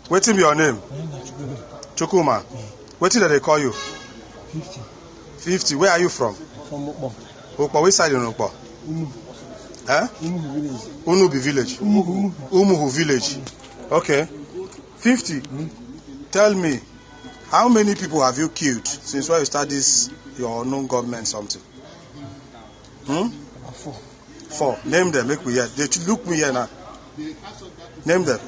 Wetin be your name? Chukwuma. Wetin do they call you? 50. 50. Where are you from? From Ukpo. Ukpo. Which side in Ukpo? Eh? Umuhu village. Unubi village. Umuhu village. Okay. 50. Tell me, how many people have you killed since when you start this your known government something? About 4. 4. Name them. Make me hear. They look me here now. Name them.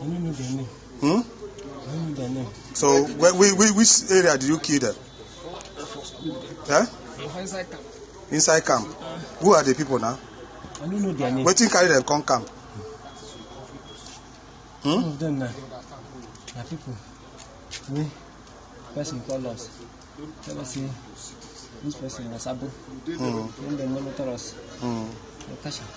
I don't know their name. I don't know their name. So, which area did you kill them? Eh? Inside camp. Inside camp. Who are the people now? I don't know their name. Wetin carry them come camp? Some of them now are people. We person call us. Tell us say this person was able. Then they monitor us. They catch him.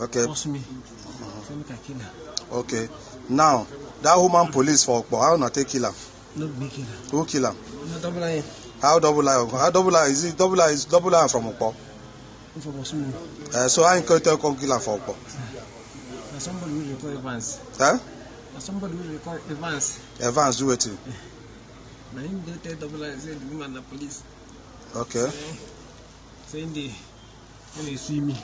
Okay. Force me. Say make I kill her. Okay. Now, that woman police for Ukpo, how not take kill her? No big kill her. Who kill her? No double line. How double eye? How double eye? Is it double eye? Is double eye from Ukpo? For Bosumu. So how you can tell come kill her for Ukpo? Now somebody will record Evans. Eh? Now somebody will record Evans. Evans do it. Now him go tell double line say the woman the police. Okay. Saying they when they see me.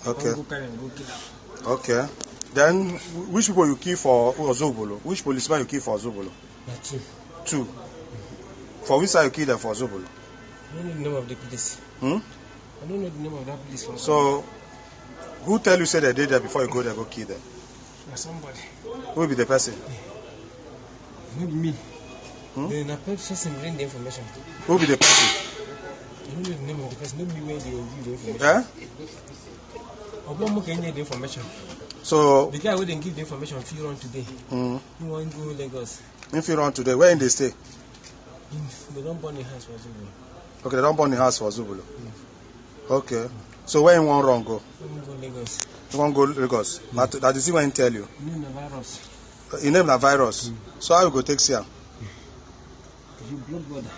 Okay. Go carry and go kill her. Okay. Then which people you kill for Ozobolo? Which policeman you kill for Ozobolo? Yeah, 2. 2. For which side you kill them for Ozobolo? I don't know the name of the police. I don't know the name of that police. So, who tell you say they did there before you go there go kill them? Somebody. Who will be the person? Maybe me. Then a person bring the information. Who will be the person? I don't know the name of the person. Maybe where they will give the information. Eh? Obomo can get the information. So the guy who didn't give the information if you run today. He won't go Lagos. If you run today, where in they stay? They don't burn the house for Zulu. Okay, they don't burn the house for Zubulu. Okay. So where you want run go? He won't go Lagos. You want go Lagos? That is what he tell you. Name the virus. He name the virus. So how you go take see am? If you blood border.